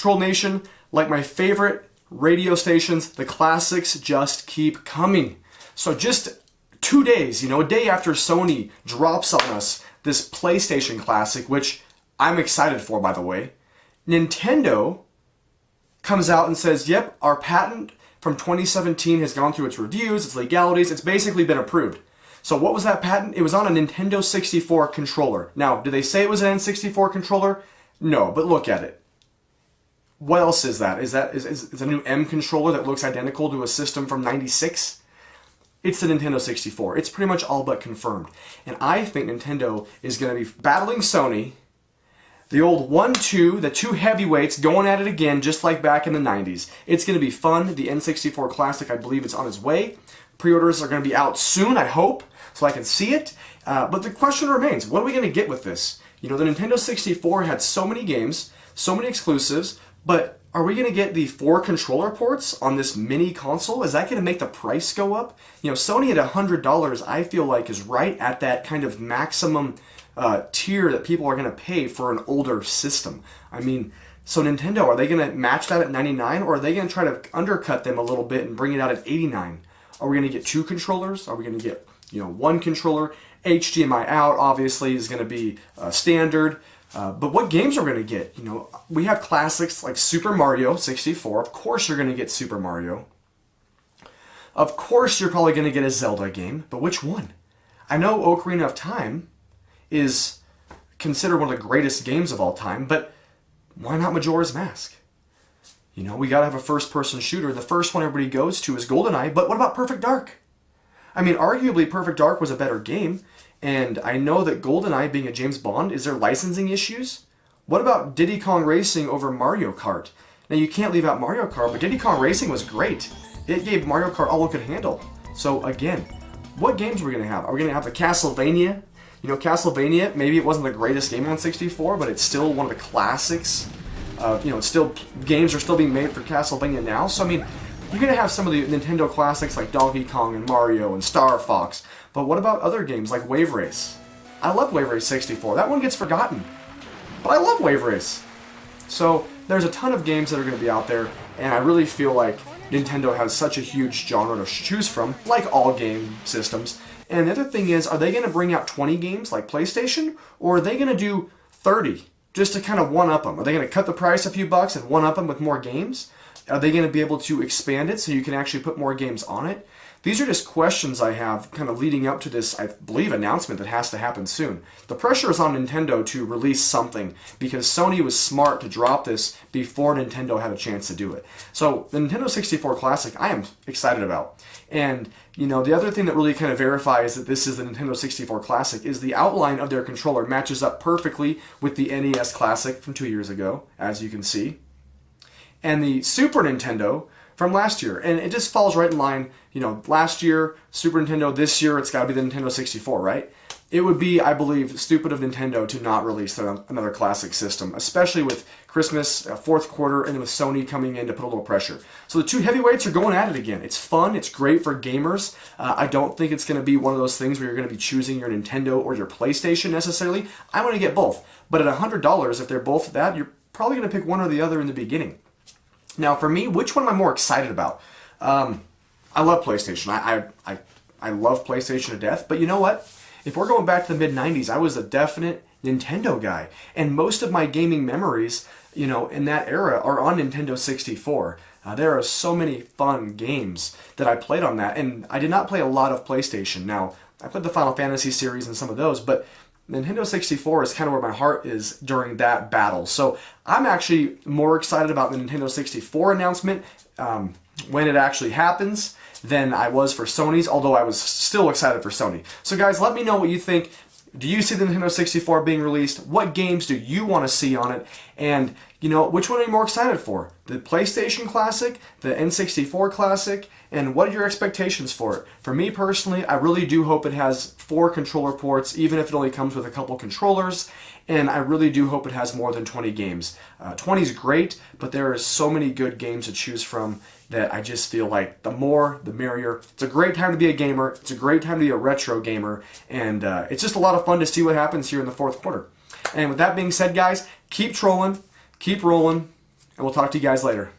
Troll Nation, like my favorite radio stations, the classics just keep coming. So just 2 days, a day after Sony drops on us this PlayStation Classic, which I'm excited for, by the way, Nintendo comes out and says, yep, our patent from 2017 has gone through its reviews, its legalities, it's basically been approved. So what was that patent? It was on a Nintendo 64 controller. Now, did they say it was an N64 controller? No, but look at it. What else is that? Is a new M controller that looks identical to a system from '96? It's the Nintendo 64. It's pretty much all but confirmed. And I think Nintendo is going to be battling Sony, the old 1-2, the two heavyweights going at it again, just like back in the 90s. It's going to be fun. The N64 Classic, I believe it's on its way. Pre-orders are going to be out soon, I hope, so I can see it. But the question remains, what are we going to get with this? The Nintendo 64 had so many games, so many exclusives, but are we going to get the 4 controller ports on this mini console? Is that going to make the price go up? Sony at $100, I feel like, is right at that kind of maximum tier that people are going to pay for an older system. I mean, so Nintendo, are they going to match that at $99, or are they going to try to undercut them a little bit and bring it out at $89? Are we going to get 2 controllers? Are we going to get, 1 controller? HDMI out, obviously, is going to be standard. But what games are we going to get? We have classics like Super Mario 64. Of course you're going to get Super Mario. Of course you're probably going to get a Zelda game, but which one? I know Ocarina of Time is considered one of the greatest games of all time, but why not Majora's Mask? We gotta have a first-person shooter. The first one everybody goes to is GoldenEye, but what about Perfect Dark? I mean, arguably Perfect Dark was a better game, and I know that GoldenEye, being a James Bond, is there licensing issues? What about Diddy Kong Racing over Mario Kart? Now, you can't leave out Mario Kart, but Diddy Kong Racing was great. It gave Mario Kart all it could handle. So, again, what games are we going to have? Are we going to have the Castlevania? Castlevania, maybe it wasn't the greatest game on 64, but it's still one of the classics. Games are still being made for Castlevania now. So, I mean, you're going to have some of the Nintendo classics like Donkey Kong and Mario and Star Fox. But what about other games like Wave Race? I love Wave Race 64. That one gets forgotten. But I love Wave Race. So, there's a ton of games that are going to be out there, and I really feel like Nintendo has such a huge genre to choose from, like all game systems. And the other thing is, are they going to bring out 20 games like PlayStation, or are they going to do 30 just to kind of one-up them? Are they going to cut the price a few bucks and one-up them with more games? Are they going to be able to expand it so you can actually put more games on it? These are just questions I have kind of leading up to this, I believe, announcement that has to happen soon. The pressure is on Nintendo to release something because Sony was smart to drop this before Nintendo had a chance to do it. So the Nintendo 64 Classic I am excited about. And the other thing that really kind of verifies that this is the Nintendo 64 Classic is the outline of their controller matches up perfectly with the NES Classic from 2 years ago, as you can see, and the Super Nintendo from last year. And it just falls right in line. Last year, Super Nintendo, this year, it's got to be the Nintendo 64, right? It would be, I believe, stupid of Nintendo to not release another classic system, especially with Christmas, fourth quarter, and with Sony coming in to put a little pressure. So the two heavyweights are going at it again. It's fun. It's great for gamers. I don't think it's going to be one of those things where you're going to be choosing your Nintendo or your PlayStation necessarily. I want to get both. But at $100, if they're both that, you're probably going to pick one or the other in the beginning. Now, for me, which one am I more excited about? I love PlayStation. I love PlayStation to death. But you know what? If we're going back to the mid-90s, I was a definite Nintendo guy. And most of my gaming memories, in that era are on Nintendo 64. There are so many fun games that I played on that. And I did not play a lot of PlayStation. Now, I played the Final Fantasy series and some of those, but Nintendo 64 is kind of where my heart is during that battle. So I'm actually more excited about the Nintendo 64 announcement when it actually happens than I was for Sony's, although I was still excited for Sony. So guys, let me know what you think. Do you see the Nintendo 64 being released? What games do you want to see on it? And, which one are you more excited for? The PlayStation Classic, the N64 Classic, and what are your expectations for it? For me personally, I really do hope it has 4 controller ports, even if it only comes with a couple controllers, and I really do hope it has more than 20 games. 20 is great, but there are so many good games to choose from that I just feel like the more, the merrier. It's a great time to be a gamer. It's a great time to be a retro gamer, and it's just a lot of fun to see what happens here in the fourth quarter. And with that being said, guys, keep trolling, keep rolling, and we'll talk to you guys later.